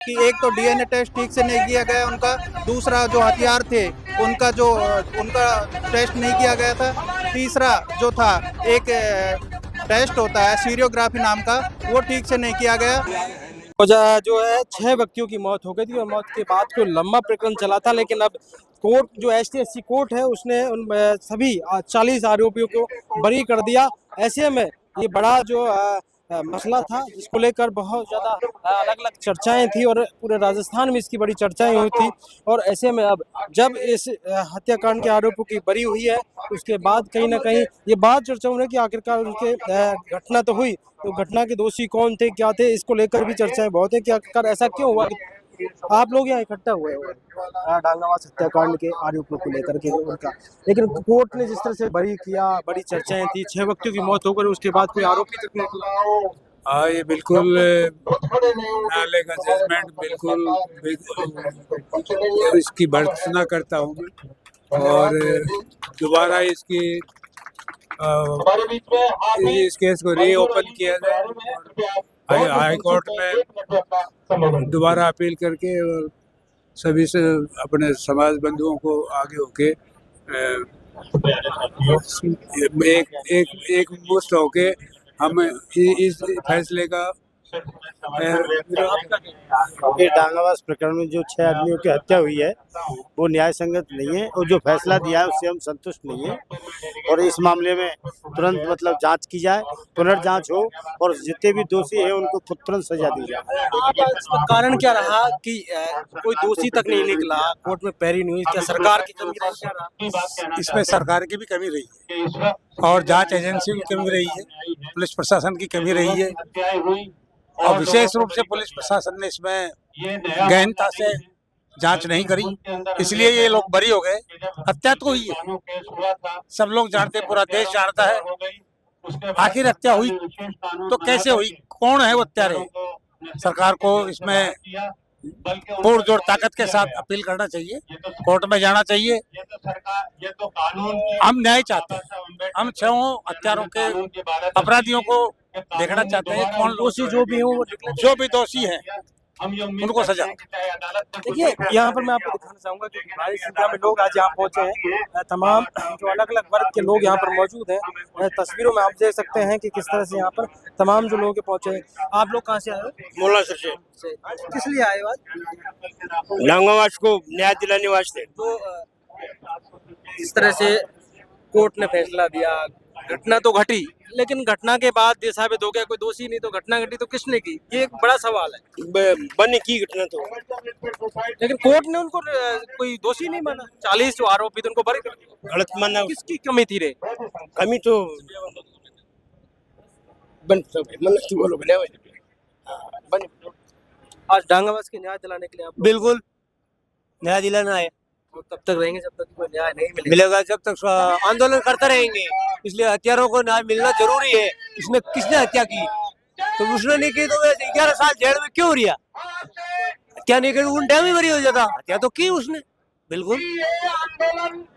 कि एक तो डीएनए टेस्ट ठीक से नहीं किया गया उनका, दूसरा जो हथियार थे उनका जो उनका टेस्ट नहीं किया गया था, तीसरा जो था एक टेस्ट होता है सीरियोग्राफी नाम का, वो ठीक से नहीं किया गया। जो है 6 व्यक्तियों की मौत हो गई थी और मौत के बाद कोई लंबा प्रकरण चला था, लेकिन अब कोर्ट जो एसटीएससी कोर्ट है उसने उन सभी 40 आरोपियों को बरी कर दिया। ऐसे में ये बड़ा जो मसला था जिसको लेकर बहुत ज़्यादा अलग अलग चर्चाएं थी और पूरे राजस्थान में इसकी बड़ी चर्चाएं हुई थी। और ऐसे में अब जब इस हत्याकांड के आरोपों की बरी हुई है उसके बाद कहीं ना कहीं ये बात चर्चा हो रही है कि आखिरकार उनके घटना तो हुई, तो घटना के दोषी कौन थे, क्या थे, इसको लेकर भी चर्चाएं बहुत है कि आखिरकार ऐसा क्यों हुआ। आप लोग यहाँ इकट्ठा हुए हो डांगावास हत्याकांड के आरोपों को लेकर के उनका, लेकिन कोर्ट ने जिस तरह से बरी किया, बड़ी चर्चाएं थी, 6 व्यक्तियों की मौत हो गई, उसके बाद कोई आरोपी तक नहीं। हाँ, ये बिल्कुल न्यायालय का जजमेंट बिल्कुल इसकी भर्त्सना करता हूँ मैं। और दोबारा इस केस को रीओपन किया जाए। हाई कोर्ट में दोबारा अपील करके और सभी से अपने समाज बंधुओं को आगे होके एक मुश्त होके हम इस फैसले का ये डांगावास प्रकरण में जो 6 आदमियों की हत्या हुई है वो न्याय संगत नहीं है और जो फैसला दिया है उससे हम संतुष्ट नहीं है। और इस मामले में तुरंत मतलब जांच की जाए, पुनर्जांच हो और जितने भी दोषी हैं उनको तुरंत सजा दी जाए। इसका कारण क्या रहा कि कोई दोषी तक नहीं निकला, कोर्ट में पैरवी नहीं हुई, क्या सरकार की कमी रही, क्या रहा? इसमें सरकार की भी कमी रही है और जांच एजेंसी की कमी रही है, पुलिस प्रशासन की कमी रही है और विशेष रूप से पुलिस प्रशासन ने इसमें गहनता से जांच नहीं करी, इसलिए ये लोग बरी हो गए। हत्या तो हुई है, सब लोग जानते हैं, पूरा देश जानता है। आखिर हत्या हुई तो कैसे हुई, कौन है वो हत्यारे? सरकार को इसमें पूर्ण जोर ताकत के साथ अपील करना चाहिए, कोर्ट में जाना चाहिए। हम न्याय चाहते हैं, हम 6 हत्यारों के अपराधियों को देखना चाहते हैं, कौन दोषी जो भी हो, जो भी दोषी हैं उनको सजा। देखिए यहाँ पर मैं आपको दिखाना चाहूंगा कि भारी संख्या में लोग आज यहाँ पहुंचे हैं, तमाम जो अलग अलग वर्ग के लोग यहाँ पर मौजूद हैं। तस्वीरों में आप देख सकते हैं कि किस तरह से यहाँ पर तमाम जो लोग पहुंचे हैं। आप लोग कहाँ से आए हो? मोलासर से। किस लिए आए हो आज? डांगावास को न्याय दिलाने वास्ते। तो इस तरह से कोर्ट ने फैसला दिया, घटना तो घटी, लेकिन घटना के बाद साबित हो गया कोई दोषी नहीं, तो घटना घटी तो किसने की, ये एक बड़ा सवाल है। बनी की घटना तो, लेकिन कोर्ट ने उनको कोई दोषी नहीं माना, 40 जो आरोपी थे उनको बरी कर दिया। गलत माना। किसकी कमी थी रे? कमी तो बन बोलो बन। आज डांगावास के न्याय दिलाने के लिए आप बिल्कुल न्याय दिलाना है। तो तब तक रहेंगे जब तक कोई न्याय नहीं मिलेगा, जब तक आंदोलन करते रहेंगे। इसलिए हत्यारों को न्याय मिलना जरूरी है। इसमें किसने हत्या की? तो उसने नहीं की तो 11 साल जेल में क्यों रिया? हत्या नहीं की उन टाइम ही बरी हो जाता। हत्या तो की उसने, बिल्कुल।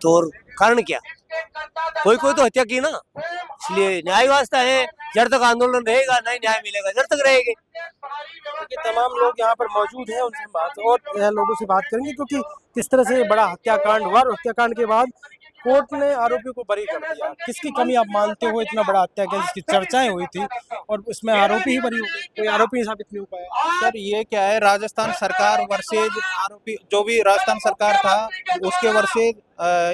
तो कारण क्या? कोई तो हत्या की ना, इसलिए न्याय वास्ता है। जब तक आंदोलन रहेगा नहीं न्याय मिलेगा, जब तक रहेगा। तमाम लोग यहाँ पर मौजूद हैं, उनसे बात और लोगों से बात करेंगे क्योंकि किस तरह से बड़ा हत्याकांड हुआ और हत्याकांड के बाद कोर्ट ने आरोपियों को बरी कर दिया। किसकी कमी आप मानते हो इतना बड़ा हत्याकांड जिसकी चर्चाएं हुई थी और उसमें आरोपी ही बरी हो गए, कोई आरोपी साबित नहीं हो पाया? सर ये क्या है, राजस्थान सरकार वर्सेज आरोपी, जो भी राजस्थान सरकार था उसके वर्सेज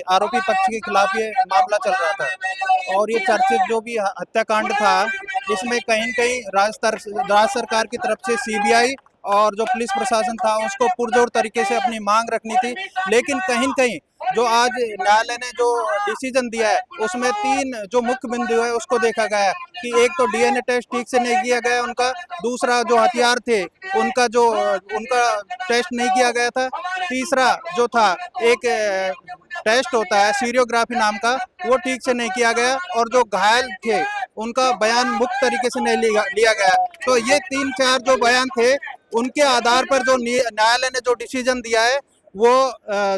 आरोपी पक्ष के खिलाफ ये मामला चल रहा था। और ये चर्चित जो भी हत्याकांड था इसमें कहीं न कहीं राज्य सरकार की तरफ से सीबीआई और जो पुलिस प्रशासन था उसको पुरजोर तरीके से अपनी मांग रखनी थी। लेकिन कहीं न कहीं जो आज न्यायालय ने जो डिसीजन दिया है उसमें 3 जो मुख्य बिंदु है उसको देखा गया कि एक तो डीएनए टेस्ट ठीक से नहीं किया गया उनका, दूसरा जो हथियार थे उनका टेस्ट नहीं किया गया था, तीसरा जो था एक टेस्ट होता है सीरियोग्राफी नाम का, वो ठीक से नहीं किया गया, और जो घायल थे उनका बयान मुक्त तरीके से नहीं लिया गया। तो ये 3-4 जो बयान थे उनके आधार पर जो न्यायालय ने जो डिसीजन दिया है वो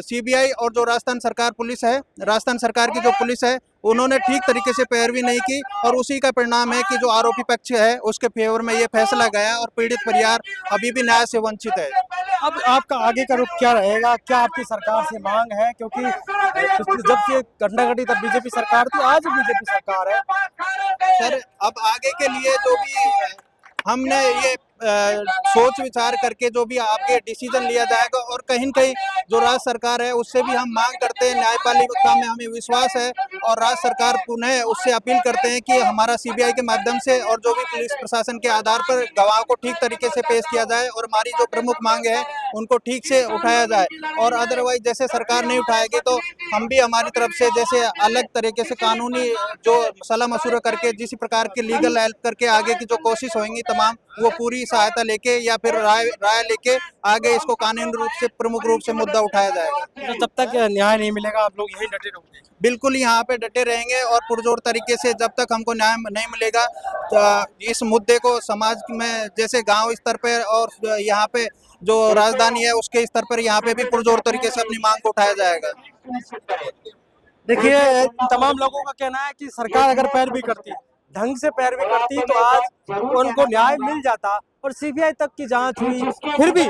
सीबीआई और जो राजस्थान सरकार पुलिस है, राजस्थान सरकार की जो पुलिस है, उन्होंने ठीक तरीके से पैरवी नहीं की और उसी का परिणाम है कि जो आरोपी पक्ष है उसके फेवर में ये फैसला गया और पीड़ित परिवार अभी भी न्याय से वंचित है। अब आपका आगे का रुख क्या रहेगा? क्या आपकी सरकार से मांग है? क्योंकि जब से घटना घटी तब बीजेपी सरकार थी, आज बीजेपी सरकार है। सर, अब आगे के लिए जो भी हमने ये सोच विचार करके जो भी आगे डिसीजन लिया जाएगा और कहीं न कहीं जो राज्य सरकार है उससे भी हम मांग करते हैं, न्यायपालिका में हमें विश्वास है और राज्य सरकार पुनः उससे अपील करते हैं कि हमारा सीबीआई के माध्यम से और जो भी पुलिस प्रशासन के आधार पर गवाहों को ठीक तरीके से पेश किया जाए और हमारी जो प्रमुख मांगे हैं उनको ठीक से उठाया जाए। और अदरवाइज जैसे सरकार नहीं उठाएगी तो हम भी हमारी तरफ से जैसे अलग तरीके से कानूनी जो सलाह मशवरा करके जिस प्रकार की लीगल हेल्प करके आगे की जो कोशिश होंगी तमाम, वो पूरी सहायता लेके या फिर राय लेके आगे इसको कानूनी रूप से प्रमुख रूप से मुद्दा उठाया जाएगा। तो जब तक न्याय नहीं मिलेगा आप लोग यही डटे रहोगे? बिल्कुल यहाँ पे डटे रहेंगे और पुरजोर तरीके से जब तक हमको न्याय नहीं मिलेगा तो इस मुद्दे को समाज में जैसे गांव स्तर पे और यहाँ पे जो राजधानी है उसके स्तर पर यहाँ पे भी पुरजोर तरीके से अपनी मांग को उठाया जाएगा। देखिए, तमाम लोगों का कहना है कि सरकार अगर पैरवी करती, ढंग से पैरवी करती तो आज उनको न्याय मिल जाता और सीबीआई तक की जांच हुई। फिर भी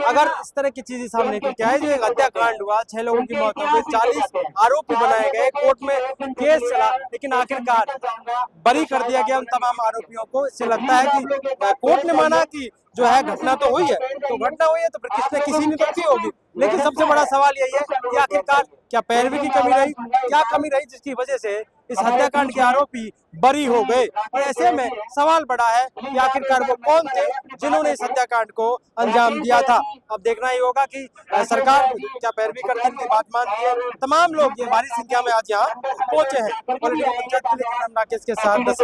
अगर इस तरह की चीजें सामने निकल के आए, जो एक हत्याकांड हुआ, 6 लोगों की मौत हो गई, 40 आरोपी बनाए गए, कोर्ट में केस चला, लेकिन आखिरकार बरी कर दिया गया उन तमाम आरोपियों को। इससे लगता है कि कोर्ट ने माना कि जो है घटना तो हुई है, तो घटना हुई है तो फिर किसने किसी ने तो की होगी। लेकिन सबसे बड़ा सवाल यही है कि आखिरकार क्या पैरवी की कमी रही, क्या कमी रही जिसकी वजह से इस हत्याकांड के आरोपी बरी हो गए। और ऐसे में सवाल बड़ा है कि आखिरकार वो कौन थे जिन्होंने इस हत्याकांड को अंजाम दिया था। अब देखना ही होगा कि सरकार क्या पैरवी करके इनकी बात मानती है। तमाम लोग ये भारी संख्या में आज यहाँ पहुंचे हैं। पॉलिटिकल पंचायत के लिए राकेश के साथ 10